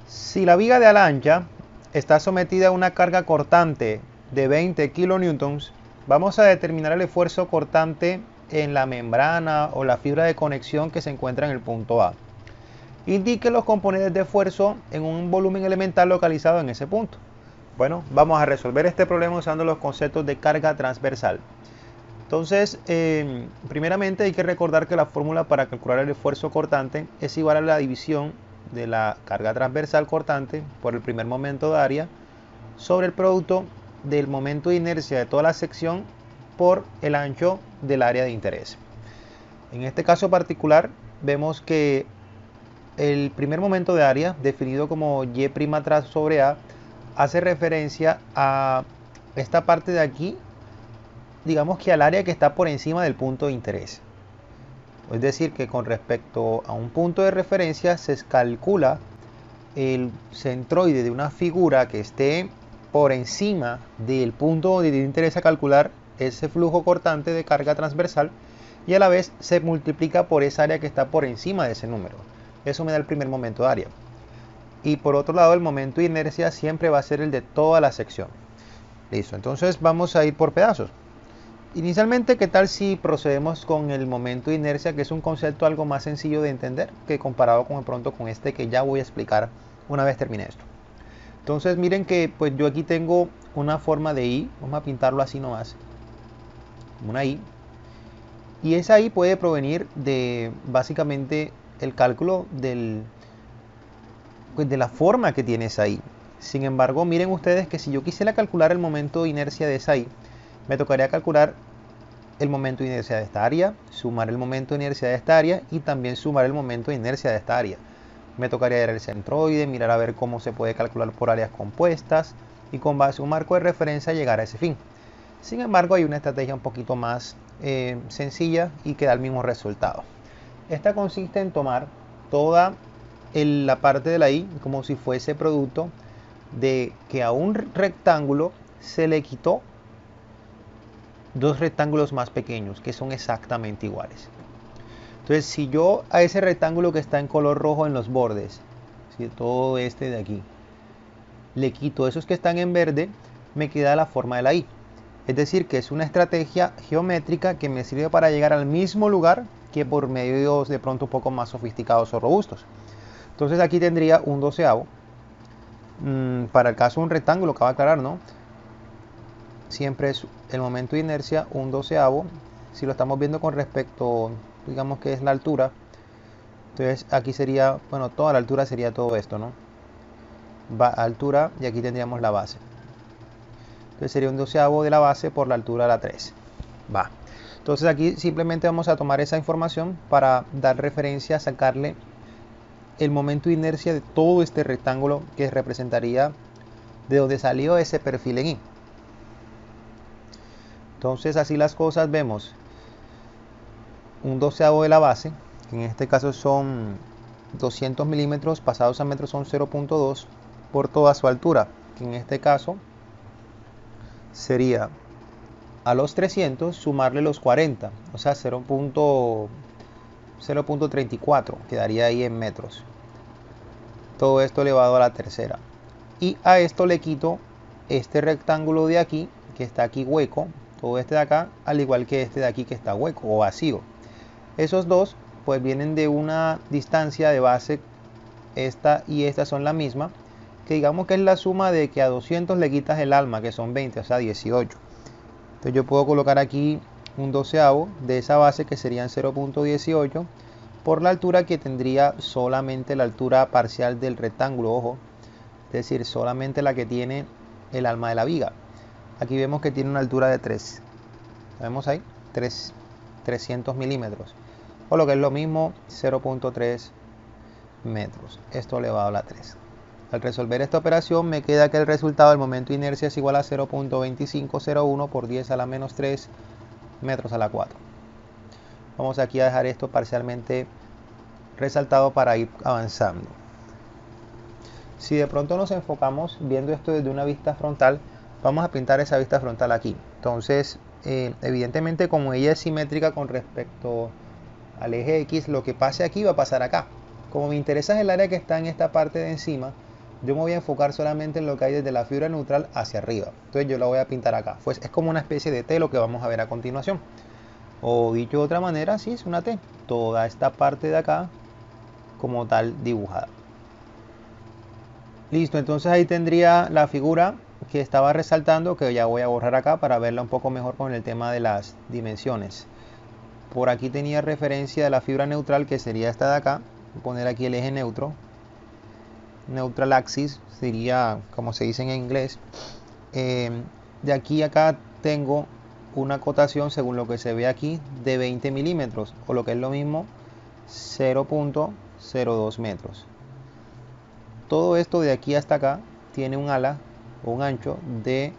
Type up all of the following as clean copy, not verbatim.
Si la viga de ala ancha está sometida a una carga cortante de 20 kilonewtons, vamos a determinar el esfuerzo cortante en la membrana o la fibra de conexión que se encuentra en el punto A. Indique los componentes de esfuerzo en un volumen elemental localizado en ese punto. Bueno, vamos a resolver este problema usando los conceptos de carga transversal. Entonces, primeramente hay que recordar que la fórmula para calcular el esfuerzo cortante es igual a la división de la carga transversal cortante por el primer momento de área sobre el producto del momento de inercia de toda la sección por el ancho del área de interés. En este caso particular vemos que el primer momento de área, definido como Y' tras sobre A, hace referencia a esta parte de aquí, digamos que al área que está por encima del punto de interés. Es decir, que con respecto a un punto de referencia se calcula el centroide de una figura que esté por encima del punto donde te interesa calcular ese flujo cortante de carga transversal, y a la vez se multiplica por esa área que está por encima de ese número. Eso me da el primer momento de área. Y por otro lado, el momento de inercia siempre va a ser el de toda la sección. Listo, entonces vamos a ir por pedazos. Inicialmente, ¿qué tal si procedemos con el momento de inercia, que es un concepto algo más sencillo de entender que comparado con pronto con este que ya voy a explicar una vez termine esto? Entonces miren que pues yo aquí tengo una forma de I, vamos a pintarlo así nomás, una I, y esa I puede provenir de básicamente el cálculo de la forma que tiene esa I. Sin embargo, miren ustedes que si yo quisiera calcular el momento de inercia de esa I, me tocaría calcular el momento de inercia de esta área, sumar el momento de inercia de esta área y también sumar el momento de inercia de esta área. Me tocaría ir al centroide, mirar a ver cómo se puede calcular por áreas compuestas y con base a un marco de referencia llegar a ese fin. Sin embargo, hay una estrategia un poquito más sencilla y que da el mismo resultado. Esta consiste en tomar toda la parte de la I como si fuese producto de que a un rectángulo se le quitó dos rectángulos más pequeños que son exactamente iguales. Entonces, si yo a ese rectángulo que está en color rojo en los bordes, ¿sí?, todo este de aquí, le quito esos que están en verde, me queda la forma de la I. Es decir, que es una estrategia geométrica que me sirve para llegar al mismo lugar que por medios de pronto un poco más sofisticados o robustos. Entonces aquí tendría un doceavo. Para el caso de un rectángulo, cabe aclarar, ¿no? Siempre es el momento de inercia un doceavo. Si lo estamos viendo con respecto, digamos que es la altura, entonces aquí sería, bueno, toda la altura sería todo esto, ¿no? Va a altura y aquí tendríamos la base. Entonces sería un doceavo de la base por la altura de la 3. Va. Entonces aquí simplemente vamos a tomar esa información para dar referencia, sacarle el momento de inercia de todo este rectángulo que representaría de donde salió ese perfil en I. Entonces así las cosas, vemos un doceavo de la base, que en este caso son 200 milímetros, pasados a metros son 0.2 por toda su altura, que en este caso sería a los 300 sumarle los 40, o sea 0.34, quedaría ahí en metros. Todo esto elevado a la tercera. Y a esto le quito este rectángulo de aquí, que está aquí hueco, todo este de acá, al igual que este de aquí que está hueco o vacío. Esos dos pues vienen de una distancia de base, esta y esta son la misma, que digamos que es la suma de que a 200 le quitas el alma, que son 20, o sea 18. Entonces yo puedo colocar aquí un doceavo de esa base, que serían 0.18 por la altura, que tendría solamente la altura parcial del rectángulo, ojo, es decir, solamente la que tiene el alma de la viga. Aquí vemos que tiene una altura de 3, ¿vemos ahí? 300 milímetros, o lo que es lo mismo, 0.3 metros, esto elevado a la 3. Al resolver esta operación me queda que el resultado del momento de inercia es igual a 0.2501 por 10 a la menos 3 metros a la 4. Vamos aquí a dejar esto parcialmente resaltado para ir avanzando. Si de pronto nos enfocamos viendo esto desde una vista frontal, vamos a pintar esa vista frontal aquí. Entonces, evidentemente, como ella es simétrica con respecto al eje X, lo que pase aquí va a pasar acá. Como me interesa es el área que está en esta parte de encima, Yo me voy a enfocar solamente en lo que hay desde la fibra neutral hacia arriba. Entonces yo la voy a pintar acá. Pues es como una especie de T lo que vamos a ver a continuación. O dicho de otra manera, sí, es una T. Toda esta parte de acá como tal dibujada. Listo, entonces ahí tendría la figura que estaba resaltando, que ya voy a borrar acá para verla un poco mejor con el tema de las dimensiones. Por aquí tenía referencia de la fibra neutral, que sería esta de acá. Voy a poner aquí el eje neutro. Neutral axis sería como se dice en inglés. De aquí a acá tengo una cotación, según lo que se ve aquí, de 20 milímetros, o lo que es lo mismo, 0.02 metros. Todo esto de aquí hasta acá tiene un ala o un ancho de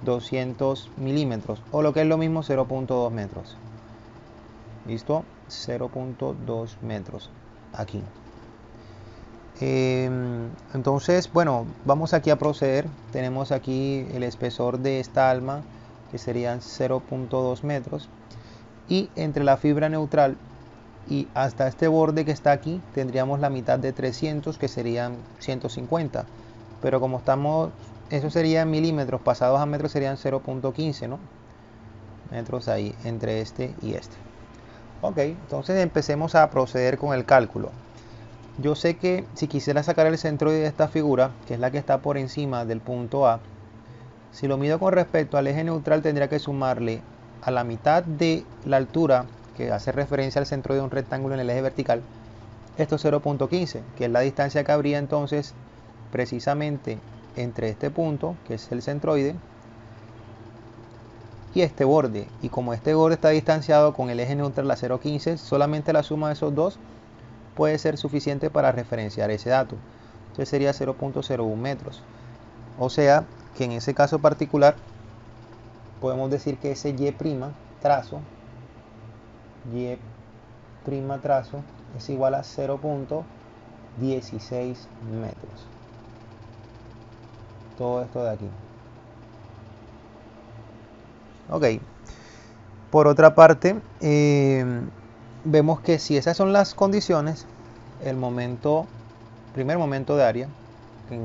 200 milímetros, o lo que es lo mismo, 0.2 metros. ¿Listo? 0.2 metros aquí. Entonces, bueno, vamos aquí a proceder. Tenemos aquí el espesor de esta alma, que serían 0.2 metros. Y entre la fibra neutral y hasta este borde que está aquí, tendríamos la mitad de 300, que serían 150. Pero como estamos, eso sería en milímetros, pasados a metros serían 0.15, ¿no? Metros ahí, entre este y este. Ok, entonces empecemos a proceder con el cálculo. Yo sé que si quisiera sacar el centroide de esta figura, que es la que está por encima del punto A, si lo mido con respecto al eje neutral, tendría que sumarle a la mitad de la altura, que hace referencia al centroide de un rectángulo en el eje vertical, esto 0.15, que es la distancia que habría entonces precisamente entre este punto, que es el centroide, y este borde. Y como este borde está distanciado con el eje neutral a 0.15, solamente la suma de esos dos puede ser suficiente para referenciar ese dato. Entonces sería 0.01 metros. O sea que en ese caso particular podemos decir que ese y' trazo es igual a 0.16 metros. Todo esto de aquí. Ok. Por otra parte, vemos que si esas son las condiciones, el primer momento de área,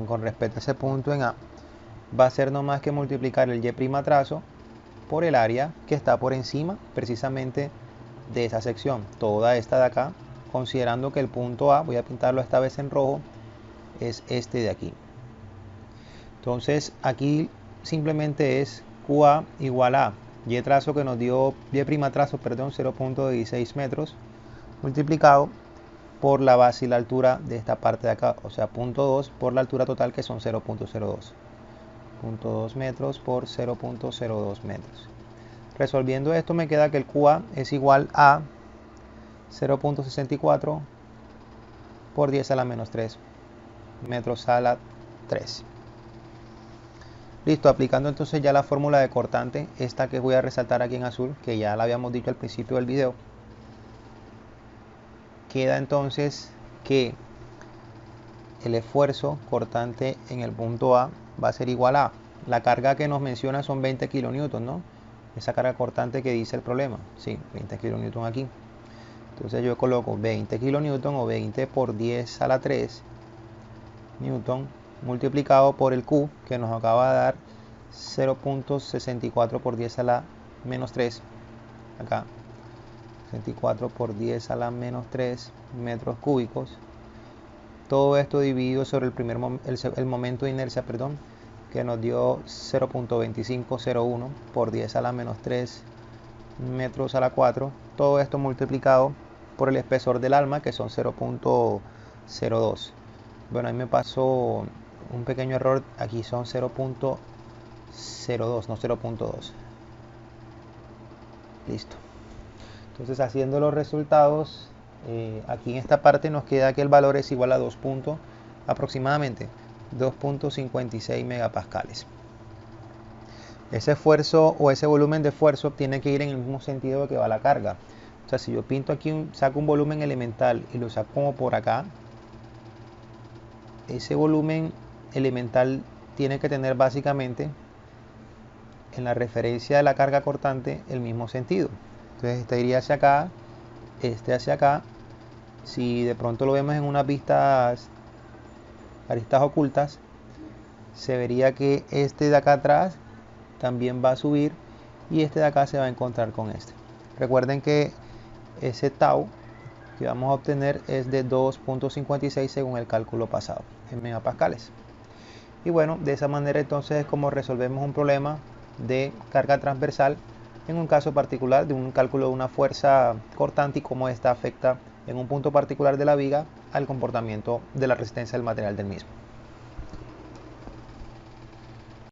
con respecto a ese punto en A, va a ser no más que multiplicar el y' trazo por el área que está por encima precisamente de esa sección, toda esta de acá, considerando que el punto A, voy a pintarlo esta vez en rojo, es este de aquí. Entonces aquí simplemente es QA igual a y trazo que nos dio, y' trazo, perdón, 0.16 metros, multiplicado por la base y la altura de esta parte de acá, o sea, punto 2 por la altura total, que son 0.02. 0.2 metros por 0.02 metros. Resolviendo esto me queda que el QA es igual a 0.64 por 10 a la menos 3 metros a la 3. Listo, aplicando entonces ya la fórmula de cortante, esta que voy a resaltar aquí en azul, que ya la habíamos dicho al principio del video, queda entonces que el esfuerzo cortante en el punto A va a ser igual a la carga que nos menciona son 20 kilonewtons, ¿no? Esa carga cortante que dice el problema, sí, 20 kilonewtons aquí. Entonces yo coloco 20 kilonewtons o 20 por 10 a la 3 newton multiplicado por el Q, que nos acaba de dar 0.64 por 10 a la menos 3, acá 64 por 10 a la menos 3 metros cúbicos. Todo esto dividido sobre el momento de inercia, perdón, que nos dio 0.2501 por 10 a la menos 3 metros a la 4. Todo esto multiplicado por el espesor del alma, que son 0.02. Bueno, ahí me pasó un pequeño error, aquí son 0.02, no 0.2. Listo. Entonces, haciendo los resultados, aquí en esta parte nos queda que el valor es igual a 2 aproximadamente 2.56 megapascales. Ese esfuerzo o ese volumen de esfuerzo tiene que ir en el mismo sentido que va la carga. O sea, si yo pinto aquí, saco un volumen elemental y lo saco como por acá, ese volumen elemental tiene que tener básicamente en la referencia de la carga cortante el mismo sentido. Entonces este iría hacia acá, este hacia acá. Si de pronto lo vemos en unas vistas aristas ocultas, se vería que este de acá atrás también va a subir y este de acá se va a encontrar con este. Recuerden que ese tau que vamos a obtener es de 2.56 según el cálculo pasado en megapascales. Y bueno, de esa manera entonces es como resolvemos un problema de carga transversal en un caso particular de un cálculo de una fuerza cortante y cómo esta afecta en un punto particular de la viga al comportamiento de la resistencia del material del mismo.